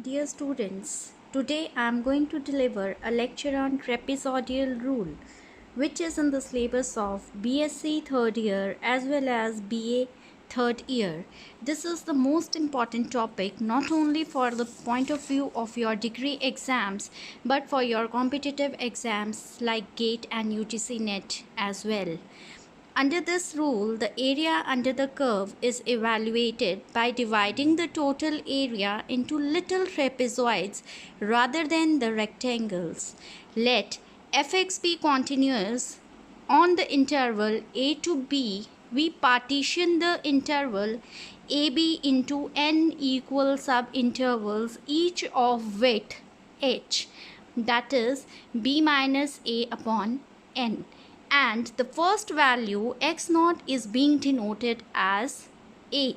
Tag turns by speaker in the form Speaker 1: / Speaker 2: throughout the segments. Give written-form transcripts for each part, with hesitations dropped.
Speaker 1: Dear students, today I am going to deliver a lecture on trapezoidal rule, which is in the syllabus of BSc third year as well as BA third year. This is the most important topic not only for the point of view of your degree exams but for your competitive exams like GATE and UGC NET as well. Under this rule, the area under the curve is evaluated by dividing the total area into little trapezoids rather than the rectangles. Let fx be continuous. On the interval a to b, we partition the interval ab into n equal subintervals, each of width h, that is b minus a upon n, and the first value x naught is being denoted as a.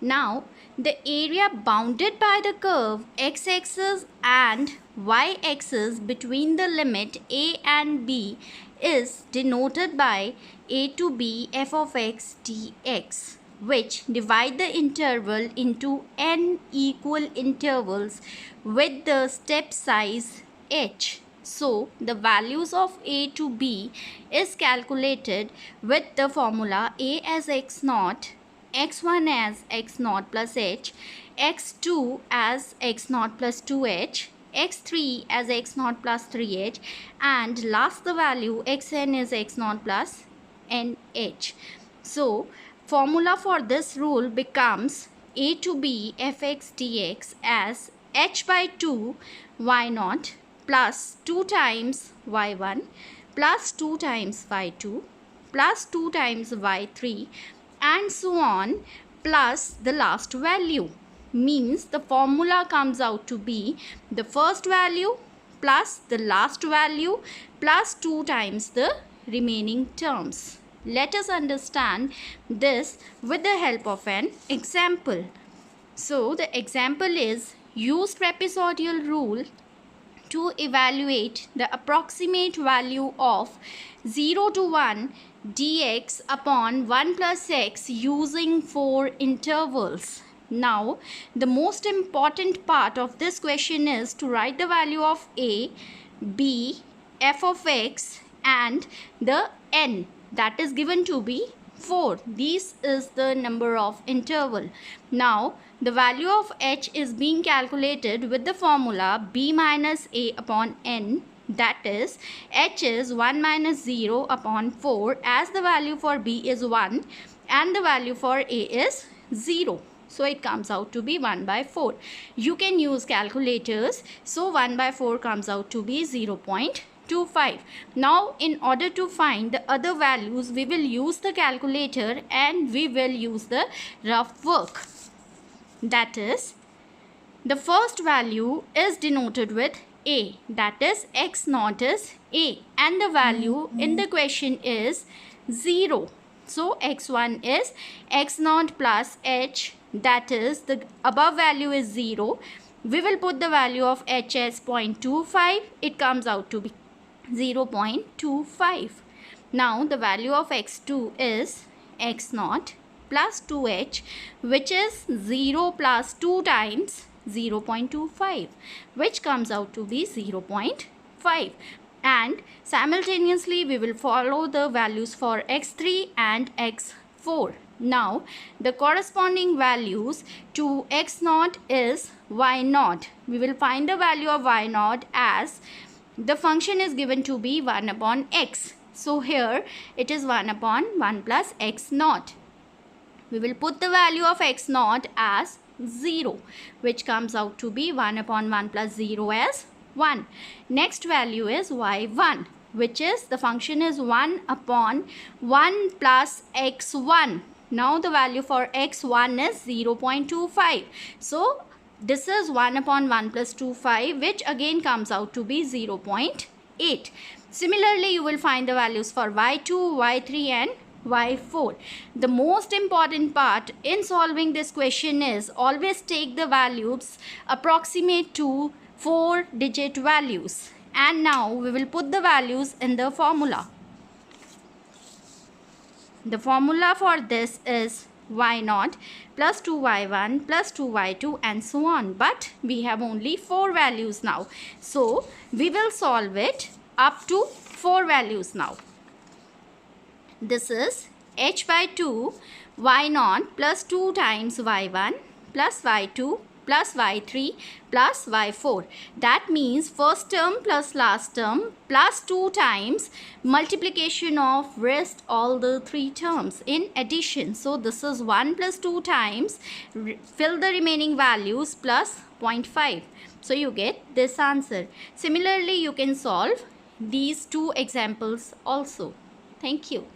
Speaker 1: Now the area bounded by the curve x-axis and y-axis between the limit a and b is denoted by a to b f of x dx, which divide the interval into n equal intervals with the step size h. So the values of a to b is calculated with the formula a as x naught, x1 as x naught plus h, x2 as x naught plus 2h, x3 as x naught plus 3h, and last the value xn is x naught plus nh. So formula for this rule becomes a to b fx dx as h by 2 y naught plus 2 times y1 plus 2 times y2 plus 2 times y3 and so on, plus the last value. Means the formula comes out to be the first value plus the last value plus 2 times the remaining terms. Let us understand this with the help of an example. So the example is, use trapezoidal rule to evaluate the approximate value of 0 to 1 dx upon 1 plus x using 4 intervals. Now, the most important part of this question is to write the value of a, b, f of x and the n, that is given to be 4. This is the number of interval. Now, the value of h is being calculated with the formula b minus a upon n, that is h is 1 minus 0 upon 4, as the value for b is 1 and the value for a is 0. So it comes out to be 1 by 4. You can use calculators. So 1 by 4 comes out to be 0.25. Now in order to find the other values, we will use the calculator and we will use the rough work. That is, the first value is denoted with a, that is x naught is a, and the value in the question is 0. So x1 is x naught plus h, that is the above value is 0. We will put the value of h as 0.25. It comes out to be 0.25. Now the value of x2 is x naught plus 2h, which is 0 plus 2 times 0.25, which comes out to be 0.5. And simultaneously we will follow the values for x3 and x4. Now the corresponding values to x naught is y naught. We will find the value of y naught as the function is given to be 1 upon x. So here it is 1 upon 1 plus x naught. We will put the value of x naught as 0, which comes out to be 1 upon 1 plus 0 as 1. Next value is y1, which is the function is 1 upon 1 plus x1. Now the value for x1 is 0.25. So this is 1 upon 1 plus 25, which again comes out to be 0.8. Similarly, you will find the values for y2, y3 and y4. The most important part in solving this question is always take the values approximate to 4-digit values. And now we will put the values in the formula. The formula for this is y0 plus 2y1 plus 2y2 and so on. But we have only 4 values now. So we will solve it up to 4 values now. This is h by 2 y0 plus 2 times y1 plus y2 plus y3 plus y4. That means first term plus last term plus 2 times multiplication of rest all the 3 terms in addition. So this is 1 plus 2 times fill the remaining values plus 0.5. So you get this answer. Similarly, you can solve these 2 examples also. Thank you.